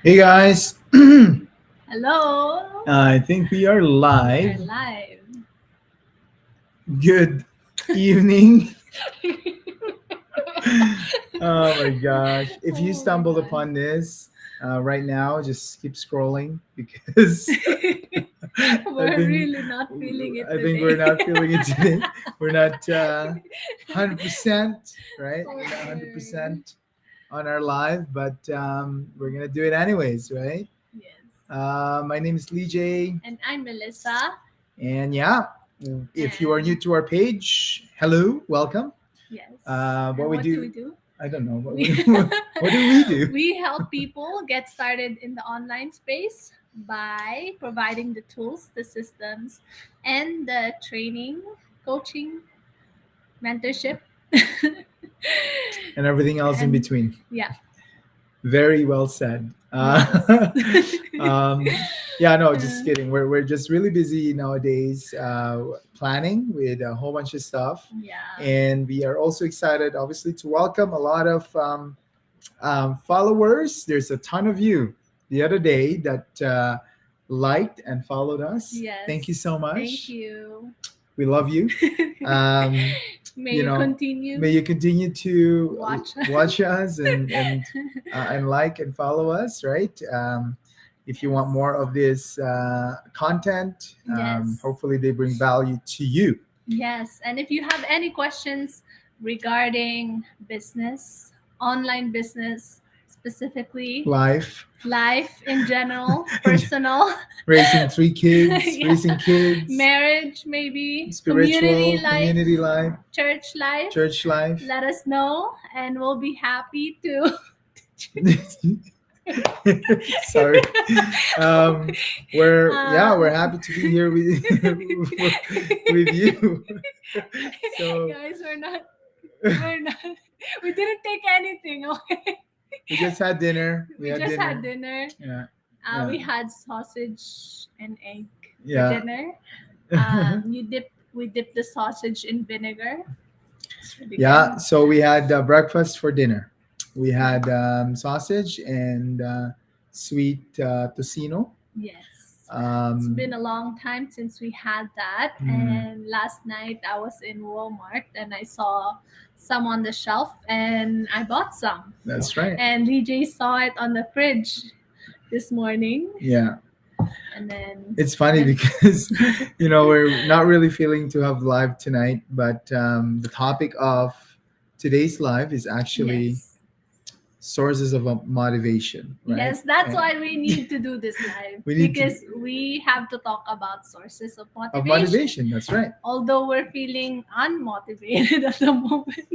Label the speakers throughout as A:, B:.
A: Hey guys,
B: Hello.
A: I think we are
B: We are
A: live.
B: live.
A: Good evening. Oh my gosh. If you
B: Oh my
A: stumbled
B: god.
A: upon this right now, just keep scrolling because I
B: We're
A: think
B: really not feeling it
A: we're
B: today.
A: not feeling it today. We're not 100%, right? We're not
B: Okay.
A: 100% on our live, but we're going to do it anyways, right?
B: Yes.
A: My name is Leejay.
B: And I'm Melissa.
A: And yeah, if you are new
B: And
A: to our page, hello, welcome.
B: yes.
A: What
B: And
A: we
B: what do
A: do,
B: we do?
A: I don't know. What
B: We
A: we what do we do?
B: we help people get started in the online space by providing the tools, the systems, and the training, coaching, mentorship.
A: And everything else in
B: And
A: between.
B: yeah,
A: Very well said.
B: yes.
A: Yeah, no, just
B: Uh,
A: kidding. We're just really busy nowadays, planning with a whole bunch of stuff,
B: yeah.
A: and we are also excited, obviously, to welcome a lot of followers. There's a ton of you the other day that liked and followed us. Thank you
B: Yes.
A: so
B: Thank
A: much.
B: you.
A: We love you. Um,
B: May
A: you
B: you
A: know, may
B: continue
A: you continue to
B: watch.
A: watch us and like and follow us, right? If you want more of this content,
B: Yes.
A: hopefully they bring value to you.
B: Yes. And if you have any questions regarding business, online business specifically,
A: Life,
B: life in general, personal,
A: raising three kids,
B: yeah,
A: raising kids,
B: marriage, maybe community
A: spiritual,
B: life,
A: community life,
B: church life,
A: church life.
B: let us know and we'll be happy to.
A: Sorry. Um, we're
B: um,
A: happy to be here with with you. So
B: guys, we're not, we didn't take anything. Okay,
A: we just had dinner. We
B: we
A: had
B: just had
A: dinner.
B: dinner.
A: Yeah, yeah,
B: We had sausage and egg for
A: yeah.
B: dinner. We dipped the sausage in vinegar. It's really
A: Yeah.
B: good.
A: So we had breakfast for dinner. We
B: Yes.
A: had sausage and sweet tocino.
B: Yes. It's
A: Um,
B: been a long time since we had that.
A: mm,
B: And last night I was in Walmart and I saw some on the shelf and I bought some.
A: that's right.
B: And DJ saw it on the fridge this morning.
A: Yeah.
B: And then,
A: It's funny
B: yeah.
A: because we're not really feeling to have live tonight, but the topic of today's live is actually
B: Yes.
A: sources of motivation, right?
B: Yes, that's
A: And
B: why we need to do this live
A: we need to
B: because we have to talk about sources of
A: of
B: motivation.
A: motivation. That's right.
B: Although we're feeling unmotivated at the moment.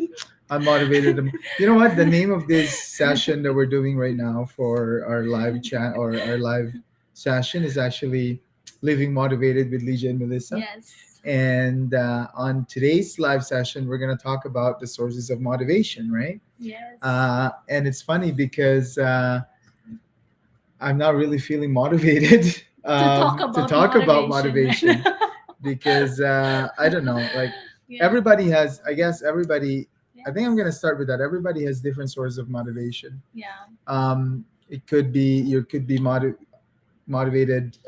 A: Unmotivated. You know what? The name of this session that we're doing right now for our live chat or our live session is actually living motivated with Leijah and Melissa.
B: Yes.
A: And on today's live session, we're going to talk about the sources of motivation, right?
B: Yes.
A: And it's funny because I'm not really feeling motivated
B: To talk
A: to
B: about
A: talk about
B: motivation right
A: motivation
B: now.
A: because I don't know, like
B: Yeah.
A: everybody has, I guess everybody, I think I'm going to
B: Yes.
A: start with that. Everybody has different sources of motivation.
B: Yeah.
A: It could be, you could be motivated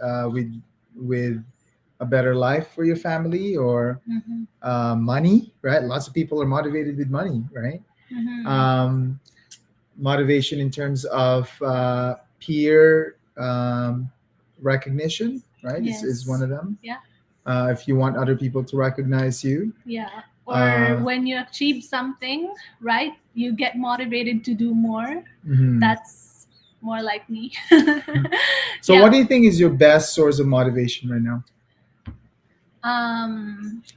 A: with a better life for your family or
B: Mm-hmm.
A: money, right? Lots of people are motivated with money, right?
B: Mm-hmm.
A: Um, Motivation in terms of peer recognition, right? Is one
B: Yes.
A: of them.
B: Yeah.
A: If you want other people to recognize you,
B: Yeah. Or
A: uh,
B: when you achieve something, right? You get motivated to do more.
A: mhm.
B: That's more like me.
A: So, what
B: Yeah.
A: do you think is your best source of motivation right now?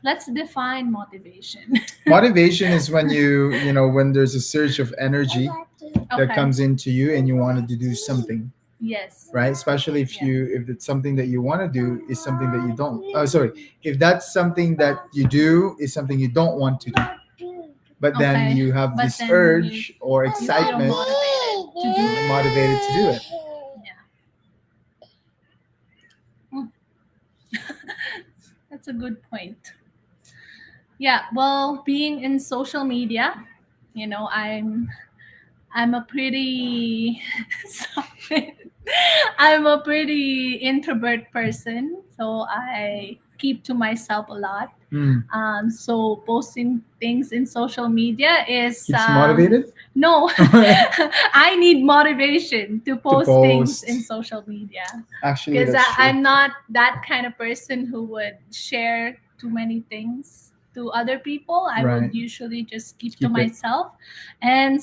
B: Let's define motivation.
A: Motivation is when when there's a surge of energy that
B: Okay.
A: comes into you and you wanted to do something,
B: Yes.
A: right? Especially
B: Yeah.
A: if it's something that you want to do is something that you don't. Oh, sorry. If that's something that you do is something you don't want to do, but then
B: Okay.
A: you have
B: But
A: this
B: then
A: urge or
B: you feel
A: excitement,
B: motivated to do it.
A: motivated to do it.
B: Yeah. Mm, that's a good point. Yeah. Well, being in social media, I'm a pretty solid. I'm a pretty introvert person, so I keep to myself a lot.
A: Mm.
B: So posting things in social media is
A: Keeps you motivated
B: no.
A: to
B: I need motivation to post things in
A: post.
B: social media
A: Actually,
B: because
A: that's true.
B: I'm not that kind of person who would share too many things to other people. I would
A: Right.
B: usually just keep to
A: Keep it.
B: myself, and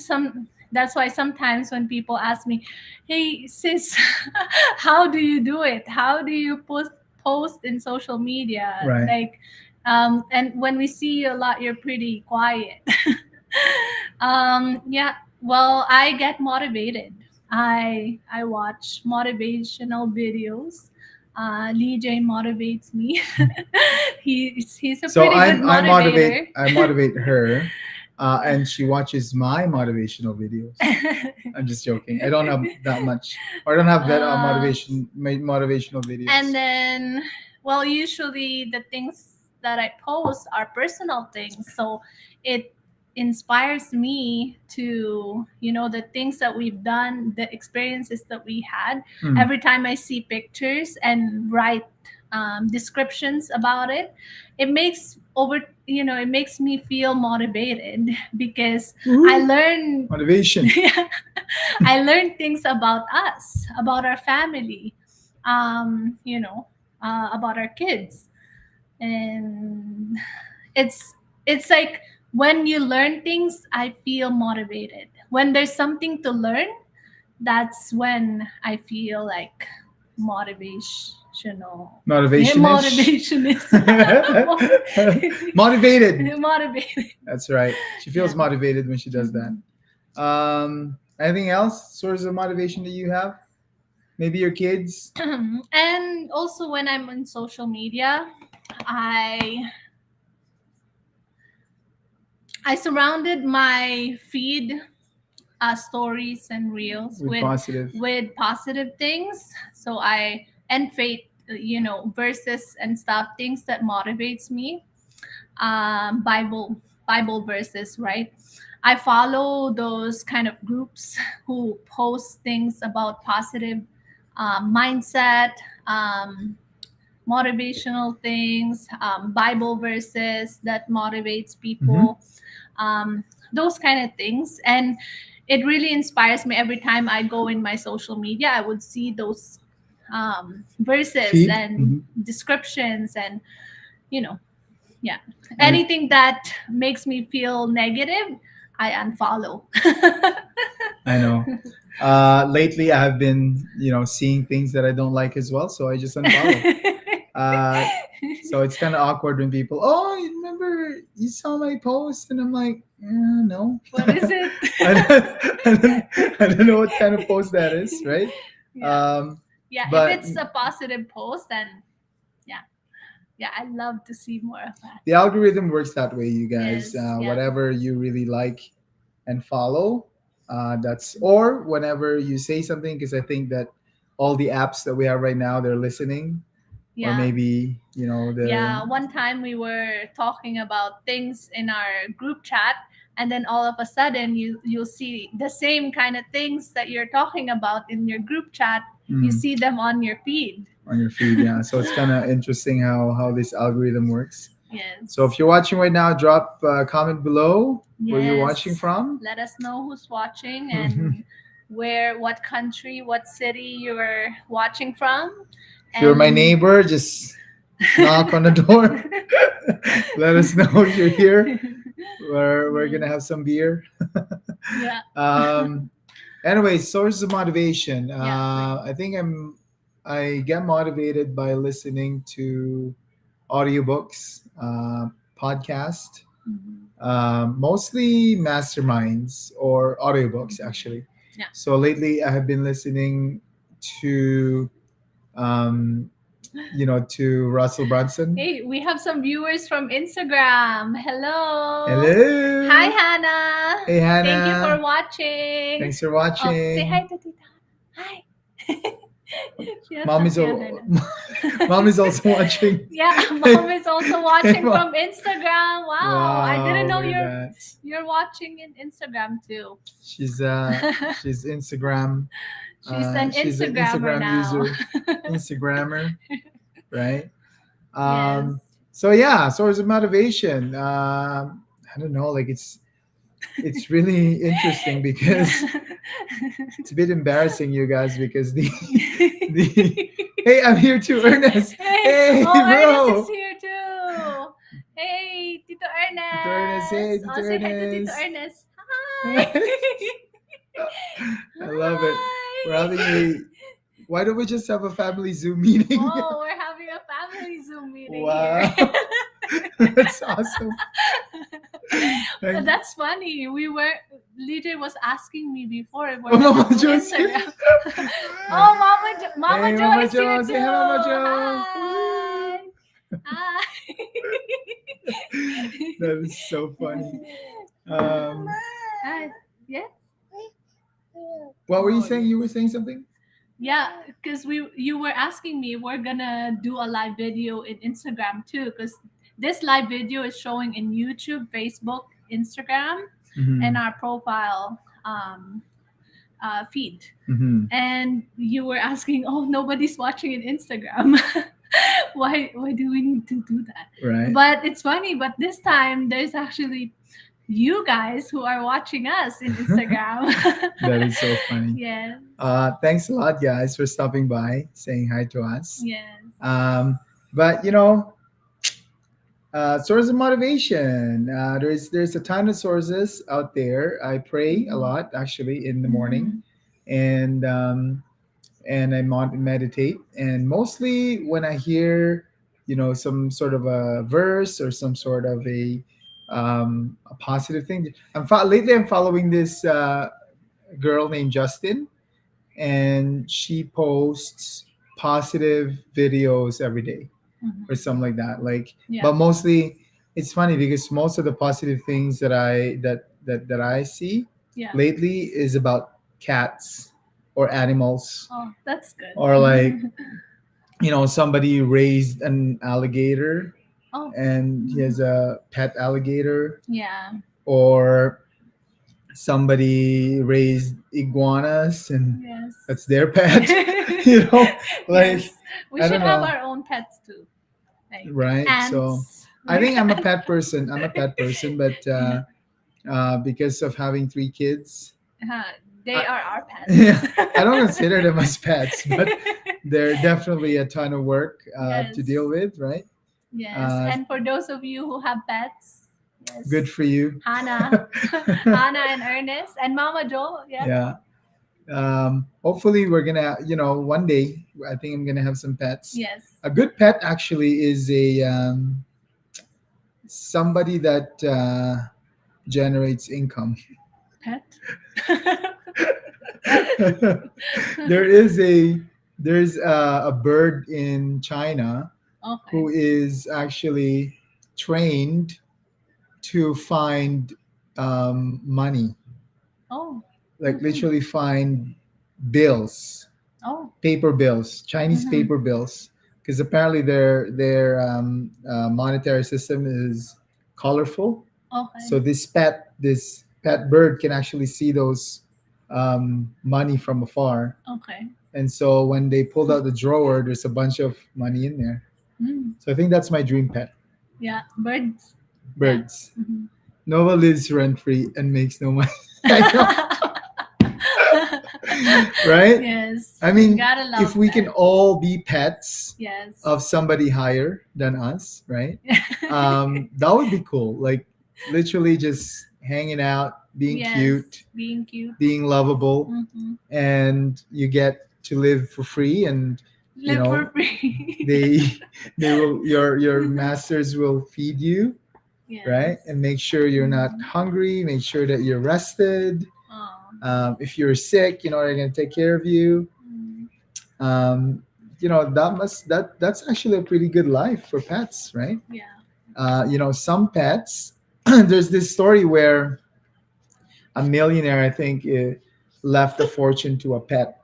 B: that's why sometimes when people ask me, "Hey sis, how do you do it? How do you post in social media?"
A: Right.
B: Like, and when we see you a lot, you're pretty quiet. Yeah. Well, I get motivated. I watch motivational videos. Leejay motivates me. He's a
A: So
B: pretty good motivator.
A: I motivate her, and she watches my motivational videos. I'm just joking. I don't have that much, or I don't have that
B: Uh,
A: motivational
B: and
A: videos.
B: then, well, usually the things that I post are personal things, so it inspires me to, the things that we've done, the experiences that we had.
A: Mm.
B: Every time I see pictures and write descriptions about it, it makes me feel motivated because I
A: Woo!
B: learn.
A: Motivation.
B: I learned things about us, about our family, um, you know, about our kids, and it's it's like when you learn things, I feel motivated. When there's something to learn, that's when I feel like motivational. Yeah,
A: Motivationish.
B: motivation is
A: Motivated.
B: motivated.
A: That's right. She feels
B: Yeah.
A: motivated when she does that.
B: Mhm.
A: Anything else? Source of motivation that you have? Maybe your kids.
B: And also when I'm on social media, I I surrounded my feed, stories and reels
A: With positive.
B: with positive things. So I and faith, verses and stuff, things that motivates me. Bible verses, right? I follow those kind of groups who post things about positive mindset, um, motivational things, Bible verses that motivates
A: Mm-hmm.
B: people, um, those kind of things. And it really inspires me every time I go in my social media. I would see those verses
A: Feed.
B: and
A: Mm-hmm.
B: descriptions, and you know, yeah,
A: And
B: anything that makes me feel negative, I unfollow.
A: I know. Lately, I have been, seeing things that I don't like as well, so I just unfollow. Uh, so it's kind of awkward when people, oh, you remember you saw my post, and I'm like, no.
B: What is it?
A: I don't, I don't know what kind of post that is, right?
B: Yeah.
A: Um,
B: Yeah, if
A: but
B: it's a positive post, then yeah, yeah, I love to see more of that.
A: the algorithm works that way, you guys.
B: Yes, yeah.
A: Whatever you really like and follow, that's or whenever you say something, because I think that all the apps that we have right now, they're listening, or
B: Yeah.
A: maybe the
B: Yeah, one time we were talking about things in our group chat, and then all of a sudden you'll see the same kind of things that you're talking about in your group chat. You
A: mm,
B: see them on your feed.
A: on your feed. Yeah, so it's kind of interesting how this algorithm works.
B: Yes.
A: So if you're watching right now, drop a comment below where you're watching
B: Yes.
A: from.
B: Let us know who's watching and what country, what city you're watching from.
A: If you're my
B: And
A: neighbor, just knock on the door. Let us know you're here. We're gonna have some beer.
B: Yeah.
A: um, anyway, sources of motivation.
B: Yeah.
A: I think I get motivated by listening to audiobooks, podcast,
B: Mhm.
A: mostly masterminds or audiobooks
B: Mhm.
A: actually.
B: Yeah.
A: So lately, I have been listening to um, to Russell Brunson.
B: Hey, we have some viewers from Instagram. Hello. Hi,
A: Hello.
B: Hannah.
A: Hey,
B: Thank you for
A: Hannah.
B: watching.
A: Thanks for
B: Oh, say hi
A: watching.
B: to Tita. Hi. She has
A: Mom
B: not
A: is
B: seen
A: all,
B: Hannah.
A: Mom is also watching.
B: Yeah, mom
A: Hey,
B: is also
A: hey,
B: watching
A: Mom.
B: from Instagram. Wow, I didn't
A: Wow,
B: know
A: look at that.
B: you're watching in Instagram too.
A: She's she's Instagram
B: She's an
A: She's an
B: Instagrammer
A: Instagram
B: now.
A: user, Instagrammer, right?
B: Yes.
A: Um, so yeah, source of motivation. I don't know, like it's really interesting
B: Yeah.
A: because it's a bit embarrassing, you guys, because the the hey, I'm here too, Ernest.
B: Hey,
A: Hey,
B: oh, Ernest is
A: bro.
B: here too. Hey, Tito
A: Tito Ernest, hey,
B: Ernest. Oh,
A: Tito
B: say hi to Tito
A: Ernest.
B: Ernest. Hi.
A: I love it. We're having
B: Hi.
A: a. Why don't we just have a family Zoom meeting?
B: Oh, we're having a family Zoom meeting here.
A: Wow, that's awesome. Thank
B: That's funny. Leejay was asking me before if we're
A: oh,
B: gonna
A: Mama
B: do
A: Joe's here.
B: Instagram. Oh, Mama
A: Hey,
B: Jo
A: Mama
B: is here
A: Joe.
B: too.
A: Say hello, Mama Joe.
B: Hi.
A: Woo.
B: Hi.
A: That is so funny. Um,
B: Hi. Yeah.
A: what were you
B: Oh
A: saying? You were
B: yes.
A: saying something?
B: Yeah, because you were asking me we're gonna do a live video in Instagram too, because this live video is showing in YouTube, Facebook, Instagram, and
A: Mm-hmm.
B: our profile feed.
A: Mm-hmm.
B: And you were asking, oh, nobody's watching in Instagram. Why do we need to do that?
A: Right.
B: But it's funny. But this time there's actually you guys who are watching us in Instagram.
A: That is so funny.
B: Yes.
A: Thanks a lot, guys, for stopping by, saying hi to us.
B: Yes.
A: Um, but source of motivation. There's a ton of sources out there. I pray a
B: Mhm.
A: lot actually in the morning,
B: Mhm.
A: and I meditate. And mostly when I hear, some sort of a verse or some sort of a positive thing. Lately I'm following this girl named Justin, and she posts positive videos every day or
B: Mhm.
A: something like that. Like,
B: Yeah.
A: but mostly it's funny because most of the positive things that I see
B: Yeah.
A: lately is about cats or animals,
B: Oh, that's good.
A: or like, somebody raised an alligator
B: Oh.
A: and he has
B: Mhm.
A: a pet alligator,
B: Yeah.
A: or somebody raised iguanas and
B: Yes.
A: that's their pet. you know like,
B: Yes. We
A: I
B: should
A: don't
B: have
A: know.
B: our own pets too, like
A: Right. So
B: ants.
A: I think I'm a pet person. I'm a pet person, but because of having three kids,
B: Uh, they
A: I,
B: are our pets.
A: yeah, I don't consider them as pets, but they're definitely a ton of work to
B: Yes.
A: deal with, right?
B: Yes.
A: Uh,
B: And for those of you who have pets,
A: Good
B: yes,
A: for you.
B: Hannah, Hannah and Ernest and Mama Jo. Yeah.
A: Yeah. Hopefully, we're gonna, one day, I think I'm gonna have some pets.
B: Yes.
A: A good pet actually is a somebody that generates income.
B: Pet.
A: there is there's a bird in China
B: Okay.
A: who is actually trained to find money,
B: Oh.
A: like
B: Mhm.
A: literally find bills,
B: Oh.
A: paper bills, Chinese
B: Mhm.
A: paper bills, because apparently their monetary system is colorful.
B: Okay.
A: So this pet bird can actually see those money from afar.
B: Okay.
A: And so when they pulled out the drawer, there's a bunch of money in there.
B: Mm.
A: So I think that's my dream pet.
B: Yeah. Birds. Yeah.
A: Birds.
B: Mhm.
A: Nova lives rent free and makes no money. I know, right?
B: Yes.
A: I mean,
B: Gotta
A: if
B: love
A: we can
B: pets.
A: all be pets
B: Yes.
A: of somebody higher than us, right? That would be cool. Like literally just hanging out, being
B: Yes.
A: cute,
B: Being cute.
A: being lovable,
B: Mm-hmm.
A: and you get to live for free. And you
B: Live for
A: know
B: free.
A: they they will your masters will feed you, right,
B: Yes.
A: and make sure you're not
B: Mhm.
A: hungry, make sure that you're rested.
B: Oh.
A: If you're sick, they're going to take care of you.
B: Mm.
A: um, that's actually a pretty good life for pets, right?
B: Yeah.
A: Some pets there's this story where a millionaire, I think, left a fortune to a pet,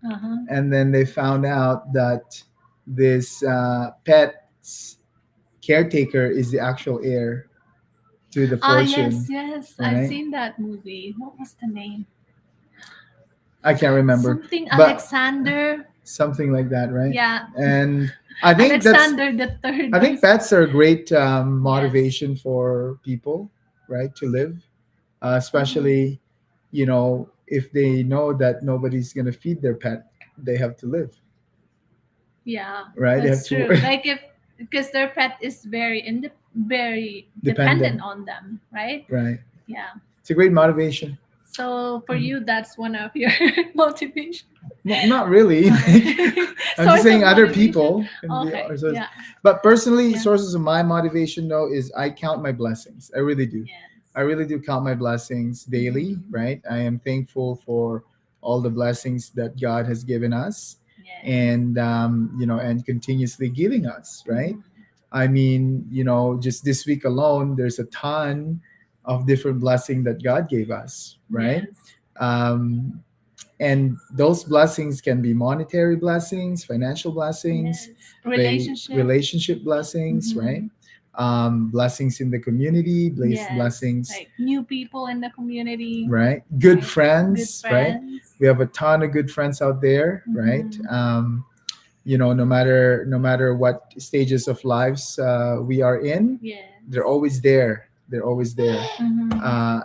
B: Uh-huh.
A: and then they found out that this pet's caretaker is the actual heir to the
B: Ah, yes,
A: fortune,
B: yes. I've
A: right?
B: seen that movie. What was the name?
A: I can't remember,
B: Something
A: but
B: Alexander.
A: something like that, right?
B: Yeah,
A: And I think that's
B: Alexander the third
A: I
B: or
A: think pets are a great
B: yes.
A: motivation for people, right, to live,
B: Mhm.
A: especially if they know that nobody's gonna feed their pet, they have to live,
B: Yeah,
A: right? They have
B: that's
A: to
B: true. Like if because their pet is very dependent
A: dependent,
B: on them, right?
A: right?
B: Yeah.
A: It's a great motivation.
B: So for
A: Mhm.
B: you, that's one of your motivation.
A: Not really. Like, I'm just
B: Source
A: saying
B: of
A: other
B: motivation.
A: people can be
B: Okay.
A: our source.
B: Yeah.
A: But personally,
B: Yeah.
A: sources of my motivation though is I count my blessings. I really do. I
B: Yes.
A: really do count my blessings daily,
B: Hmm.
A: right? I am thankful for all the blessings that God has given us,
B: Yes.
A: and and continuously giving us, right?
B: Hmm.
A: I mean, just this week alone, there's a ton of different blessing that God gave us, right?
B: Yes.
A: Um, and those blessings can be monetary blessings, financial blessings,
B: Yes.
A: they
B: Relationship.
A: relationship blessings, right?
B: Hmm.
A: Blessings in the community,
B: Yes.
A: blessings,
B: Like new people in the community,
A: right? Good
B: right? Good
A: friends, right?
B: friends.
A: We have a ton of good friends out there, right?
B: Hmm.
A: No matter what stages of lives we are in, they're
B: Yes.
A: always there. They're always there.
B: Hmm.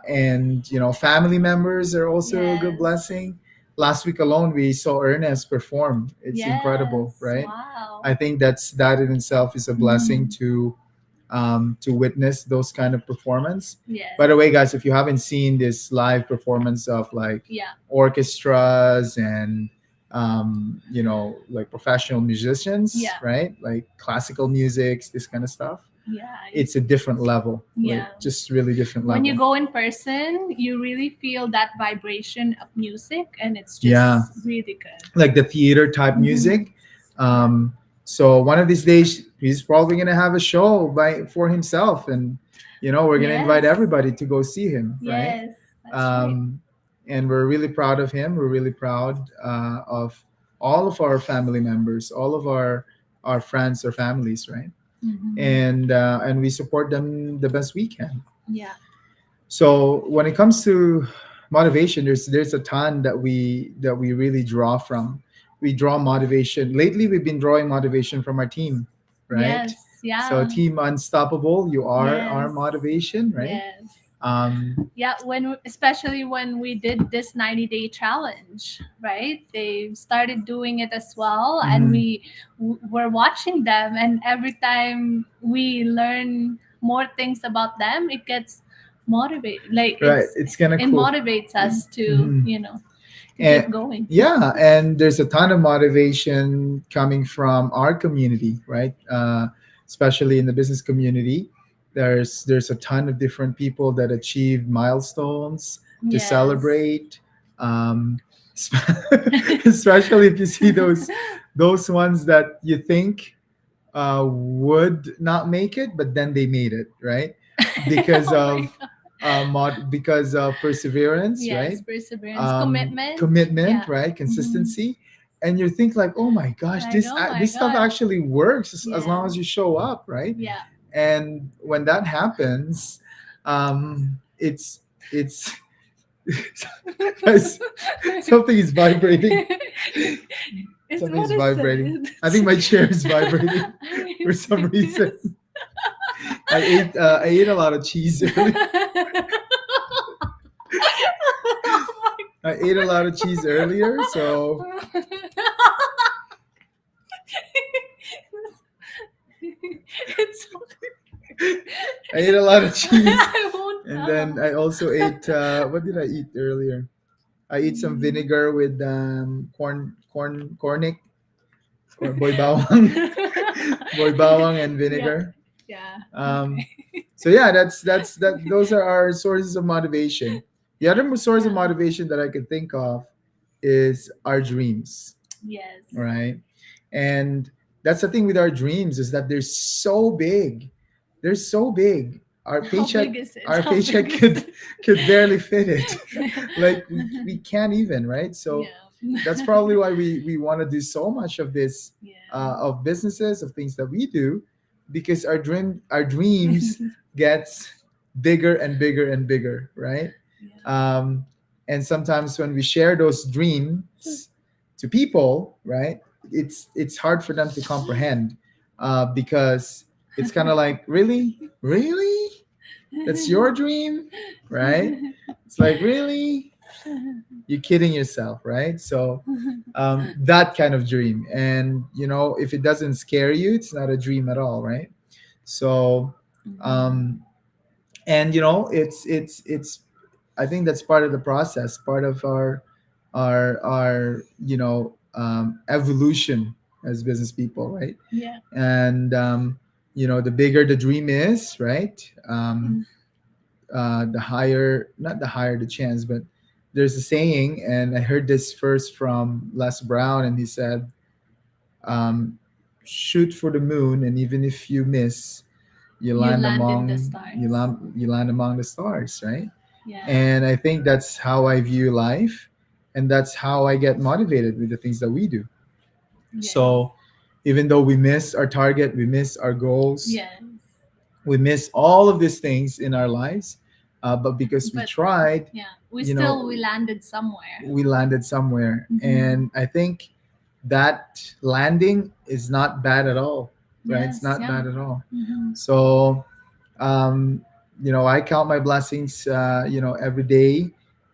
A: And family members are also a good
B: Yes.
A: blessing. Last week alone, we saw Ernest perform. It's incredible,
B: Yes.
A: right?
B: Wow.
A: I think that in itself is a blessing
B: Hmm.
A: to witness those kind of performance.
B: Yes.
A: By the way, guys, if you haven't seen this live performance of like
B: Yeah.
A: orchestras and like professional musicians,
B: Yeah.
A: right? Like classical music, this kind of stuff.
B: Yeah.
A: It's a different level, like
B: Yeah.
A: just really different
B: When you
A: level.
B: go in person, you really feel that vibration of music, and it's
A: Yeah,
B: just really good.
A: like the theater type
B: Hmm.
A: music.
B: Yeah.
A: Um, so one of these days, he's probably gonna have a show for himself, and we're gonna invite
B: Yes.
A: everybody to go see him, right?
B: Yes. That's right.
A: Um, and we're really proud of him. We're really proud of all of our family members, all of our friends or families, right?
B: Hmm.
A: And we support them the best we can.
B: Yeah.
A: So when it comes to motivation, there's a ton that we really draw from. We draw motivation. Lately, we've been drawing motivation from our team, right?
B: Yes.
A: So
B: Yeah.
A: Team Unstoppable, you are our
B: Yes.
A: motivation, right?
B: Yes.
A: Um,
B: Yeah, especially when we did this 90-day challenge, right? They started doing it as well, and
A: mhm.
B: were watching them, and every time we learn more things about them, it gets motivated. Like
A: Right, it's kind of
B: it
A: cool.
B: motivates us to
A: Mhm.
B: to
A: And
B: keep going.
A: yeah, and there's a ton of motivation coming from our community, right? Especially in the business community, there's a ton of different people that achieved milestones to
B: Yes.
A: celebrate. Um, especially if you see those ones that you think would not make it, but then they made it, right? Because
B: Oh my
A: of
B: god.
A: because of perseverance, right?
B: Yes, perseverance, commitment.
A: Commitment,
B: Yeah.
A: right?
B: Hmm.
A: Consistency, and you think like, oh my gosh,
B: Like, oh my
A: this stuff
B: god.
A: actually works as long as
B: Yes.
A: you show up, right?
B: Yeah.
A: And when that happens, it's guys, something is vibrating.
B: It's
A: Something
B: what
A: is
B: is
A: vibrating. I think
B: it?
A: my chair is vibrating
B: I mean,
A: for some reason.
B: yes.
A: I ate a lot of cheese earlier. I ate a lot of cheese earlier, so
B: It's
A: I ate a lot of cheese.
B: I won't
A: And then
B: tell.
A: I also ate what did I eat earlier? I ate some
B: Mm.
A: vinegar with cornic, boy bawang, boy bawang and
B: Yeah,
A: vinegar.
B: yeah.
A: Um,
B: Okay.
A: so yeah, that. Those are our sources of motivation. The other source of
B: Yeah.
A: motivation that I could think of is our dreams,
B: Yes.
A: right? And that's the thing with our dreams is that they're so big. They're so big. Our
B: How big
A: paycheck
B: is it?
A: our
B: How
A: paycheck
B: big is
A: could barely fit it.
B: it?
A: Like we can't even, right? So that's
B: Yeah.
A: probably why we want to do so much of this
B: Yeah.
A: of businesses of things that we do because our dreams gets bigger and bigger and bigger, right?
B: Yeah.
A: um, And sometimes when we share those dreams to people, right, it's hard for them to comprehend, because it's kind of like, really, really, that's your dream, right? It's like, really, you're kidding yourself, right? So that kind of dream, and if it doesn't scare you, it's not a dream at all, right? So um, and it's I think that's part of the process, part of our evolution as business people, right?
B: Yeah.
A: And the bigger the dream is, right? The higher, not the higher the chance, but there's a saying, and I heard this first from Les Brown, and he said, um, shoot for the moon, and even if you miss,
B: You land in the stars.
A: you land among the stars, right?
B: Yeah.
A: And I think that's how I view life, and that's how I get motivated with the things that we do.
B: Yes.
A: So even though we miss our target, we miss our goals,
B: Yes.
A: we miss all of these things in our lives, but because we
B: But
A: tried,
B: yeah, we landed somewhere.
A: we landed somewhere.
B: Hmm.
A: And I think that landing is not bad at all, right? It's
B: Yes.
A: not
B: Yeah.
A: bad at all.
B: Hmm.
A: So um, I count my blessings, every day,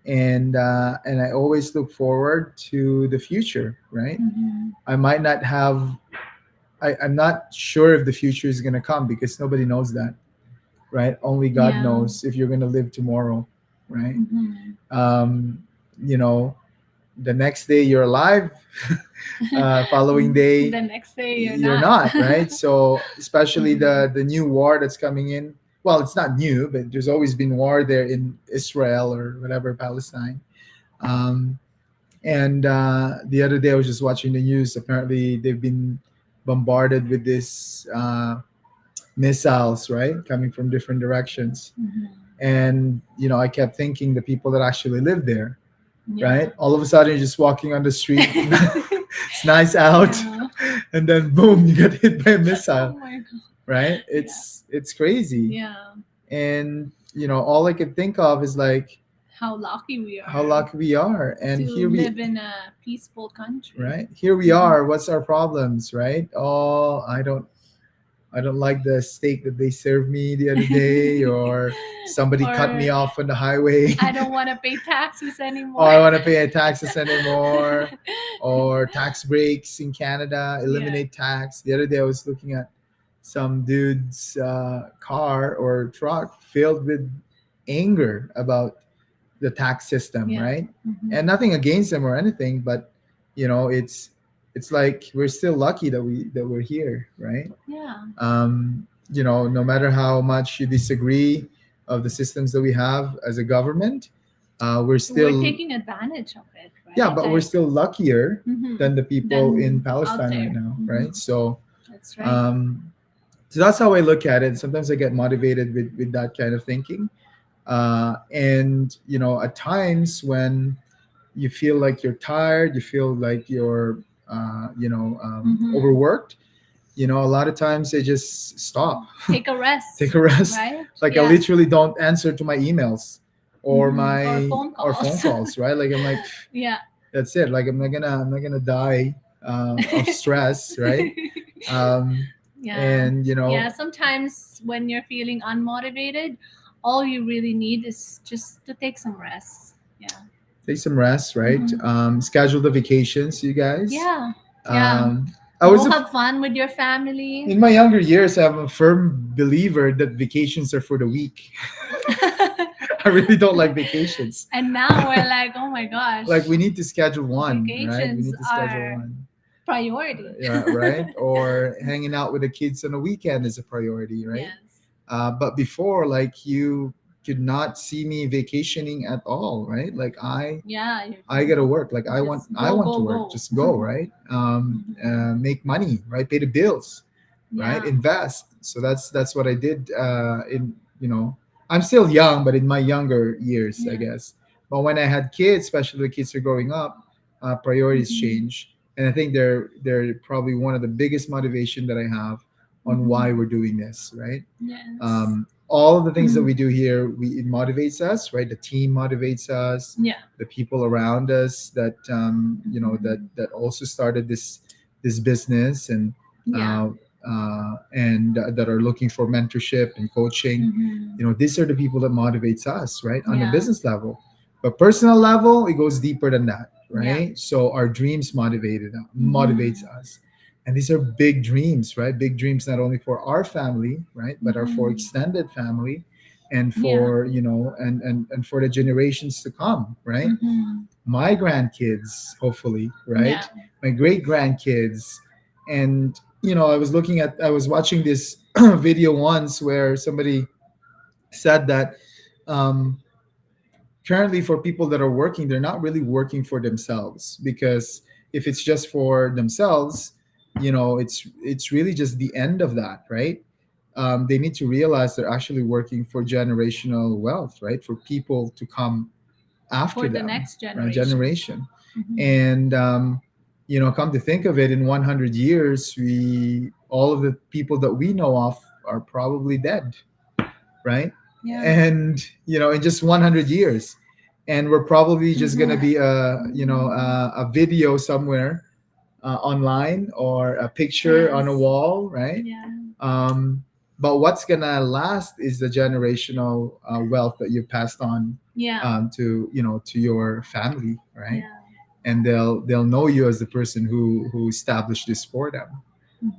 A: and I always look forward to the future, right?
B: Hmm.
A: I might not have, I'm not sure if the future is going to come, because nobody knows that, right? Only God
B: Yeah.
A: knows if you're going to live tomorrow, right?
B: Hmm.
A: um, you know the next day you're alive, following day
B: The next day you're
A: you're
B: not.
A: not, right? So especially
B: Mhm.
A: the new war that's coming in. Well, it's not new, but there's always been war there in Israel or whatever, Palestine. um, and the other day I was just watching the news. Apparently they've been bombarded with this missiles, right, coming from different directions.
B: Mhm.
A: And I kept thinking, the people that actually live there,
B: Yeah.
A: right? All of a sudden, you're just walking on the street, it's nice out,
B: Yeah.
A: and then boom, you get hit by a
B: Oh
A: missile,
B: my god.
A: right?
B: Yeah.
A: It's crazy.
B: Yeah.
A: And all I could think of is like,
B: How lucky we
A: how
B: are
A: lucky we are, and
B: to
A: here we,
B: live in a peaceful country.
A: right? Here we
B: Mhm.
A: are. What's our problems, right? Oh, I don't like the steak that they served me the other day, or somebody cut
B: Or
A: me off on the highway.
B: I don't want to pay taxes
A: Oh,
B: anymore.
A: I want to pay taxes anymore, or tax breaks in Canada,
B: Yeah.
A: eliminate tax. The other day I was looking at some dude's car or truck filled with anger about the tax system,
B: Yeah.
A: right?
B: Mhm.
A: And nothing against them or anything, but it's like we're still lucky that we're here, right?
B: Yeah.
A: No matter how much you disagree of the systems that we have as a government, we're
B: We're
A: still,
B: taking advantage of it,
A: yeah,
B: right?
A: but we're
B: Like,
A: still luckier
B: mhm.
A: than the people in
B: Then out
A: Palestine right
B: there.
A: now, right?
B: Mhm.
A: So,
B: That's right.
A: um, so that's how I look at it. Sometimes I get motivated with that kind of thinking, and at times when you feel like you're tired, you feel like you're,
B: Mhm.
A: overworked. A lot of times I just stop,
B: Take a
A: take
B: rest,
A: a rest.
B: right?
A: Like I
B: Yeah.
A: literally don't answer to my emails or
B: Hmm. Or
A: my
B: phone
A: or phone
B: calls.
A: calls, right? Like I'm like,
B: Yeah.
A: that's it. Like I'm not gonna die of stress, right? Um,
B: Yeah.
A: and
B: Yeah. Sometimes when you're feeling unmotivated, all you really need is just to take some rest. Yeah.
A: take some rest, right?
B: Hmm.
A: Schedule the vacations, you guys.
B: Yeah. Yeah.
A: Um, I was
B: Go
A: a,
B: have fun with your family.
A: in my younger years, I'm a firm believer that vacations are for the weak. I really don't like vacations.
B: And now we're like, oh my
A: Like
B: gosh,
A: we need to schedule one, right? We
B: vacations
A: need to schedule
B: are
A: one.
B: priority.
A: Yeah, right. Or hanging out with the kids on a weekend is a priority, right?
B: Yes.
A: But before, like, you could not see me vacationing at all, right? Like
B: Yeah.
A: I gotta work. Like
B: Just
A: I
B: go,
A: want to
B: go,
A: work.
B: go.
A: Just go, right?
B: Mhm.
A: Make money, right? Pay the bills, right?
B: Yeah.
A: Invest. So that's what I did. In I'm still young, but in my younger years, I
B: Yeah.
A: guess. But when I had kids, especially the kids are growing up, priorities
B: Hmm.
A: change, and I think they're probably one of the biggest motivation that I have on why
B: Hmm.
A: we're doing this, right?
B: Yes.
A: all of the things that
B: Mhm.
A: we do here, it motivates us, right? The team motivates us,
B: Yeah.
A: the people around us that
B: Mhm.
A: that also started this business,
B: Yeah.
A: uh, and that are looking for mentorship and coaching.
B: Mhm.
A: These are the people that motivates us, right, on the
B: Yeah.
A: business level. But personal level, it goes deeper than that,
B: Yeah.
A: right? So our dreams motivates
B: Mhm.
A: us, and these are big dreams, right? Big dreams not only for our family, right, but are for
B: Mhm.
A: extended family, and
B: Yeah.
A: for and for the generations to come, right?
B: Mhm.
A: My grandkids, hopefully,
B: Yeah.
A: right? My great grandkids. And I was watching this video once where somebody said that, um, currently, for people that are working, they're not really working for themselves, because if it's just for themselves, it's really just the end of that, right? They need to realize they're actually working for generational wealth, right? For people to come
B: For
A: after
B: the
A: them,
B: next
A: right?
B: generation.
A: Generation.
B: Mhm.
A: And come to think of it, in 100 years, we all of the people that we know of are probably dead, right?
B: Yeah.
A: And in just 100 years, and we're probably just going to
B: Mhm.
A: be a video somewhere, online, or a picture on a
B: Yes.
A: wall, right?
B: Yeah.
A: um, but what's going to last is the generational wealth that you passed on,
B: Yeah.
A: to your family, right?
B: Yeah.
A: And they'll know you as the person who established this for them,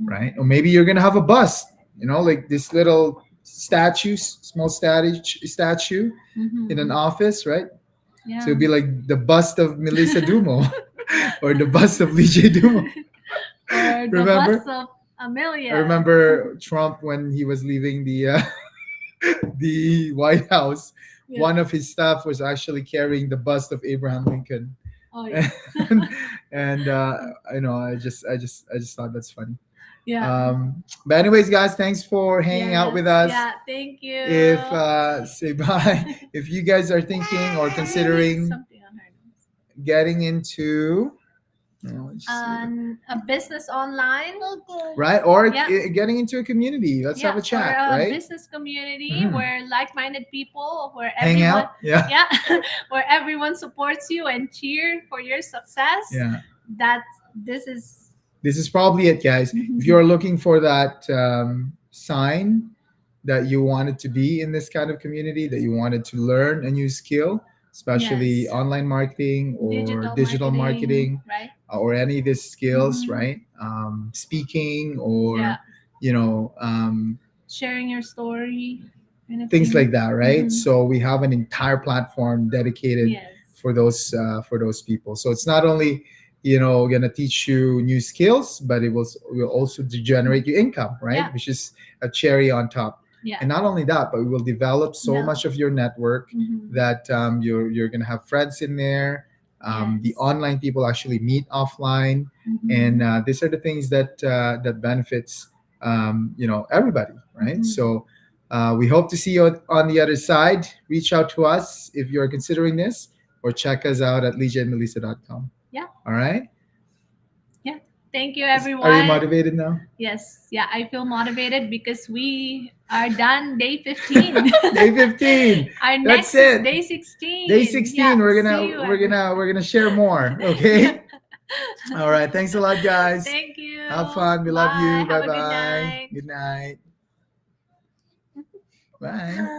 A: right? Or
B: Mhm.
A: maybe you're gonna have a bust, like this little small statue in an
B: Mhm.
A: office, right? So
B: Yeah.
A: it'd be like the bust of Melissa Dumo, or the bust of Leejay Dumo.
B: Or the bus
A: Remember?
B: of
A: I
B: Amelia.
A: remember Trump when he was leaving the White House.
B: Yeah.
A: One of his staff was actually carrying the bust of Abraham Lincoln,
B: Oh yeah.
A: and I just thought that's funny.
B: Yeah.
A: But anyways, guys, thanks for hanging out
B: Yes.
A: with us.
B: Yeah. Thank you.
A: If say bye, if you guys are thinking or considering
B: Something on her nose.
A: getting into, let's see,
B: A business online.
A: right, or
B: Yeah.
A: getting into a community, let's have
B: Yeah.
A: a
B: Or
A: chat,
B: a
A: right?
B: business community
A: Mhm.
B: where like-minded people, where
A: Hang
B: everyone,
A: out, yeah.
B: yeah, where everyone supports you and cheer for your success.
A: Yeah,
B: That this is.
A: this is probably it, guys. If you're looking for that sign that you wanted to be in this kind of community, that you wanted to learn a new skill, especially
B: Yes.
A: online marketing or
B: Digital
A: digital
B: marketing,
A: marketing,
B: right?
A: or any of these skills,
B: Mhm.
A: right? Speaking,
B: Yeah.
A: or you know um,
B: Sharing your story,
A: things
B: anything.
A: like that, right?
B: Mhm.
A: So we have an entire platform dedicated
B: Yes.
A: for those people. So it's not only gonna teach you new skills, but will also generate you income, right?
B: Yeah.
A: Which is a cherry on top.
B: Yeah.
A: And not only that, but we will develop so
B: Yeah.
A: much of your network
B: Mhm.
A: that you're gonna have friends in there. The
B: Yes.
A: online people actually meet offline, and
B: Mhm.
A: these are the things that benefits everybody, right?
B: Mhm.
A: So we hope to see you on the other side. Reach out to us if you're considering this, or check us out at leejayandmelissa.com.
B: Yeah.
A: All right?
B: Yeah. Thank you,
A: Are you
B: everyone.
A: motivated now?
B: Yes. Yeah, I feel motivated because we are done day 15.
A: Day 15.
B: Our
A: That's
B: next is
A: it.
B: day
A: Day
B: 16. Yeah.
A: 16. We're
B: See
A: gonna
B: you,
A: we're
B: everyone.
A: gonna we're gonna share more. Okay? All right. Thanks a lot, guys.
B: Thank you.
A: Have fun. We love
B: Bye.
A: you.
B: Have
A: Bye
B: a good
A: bye.
B: night.
A: Good night. Bye.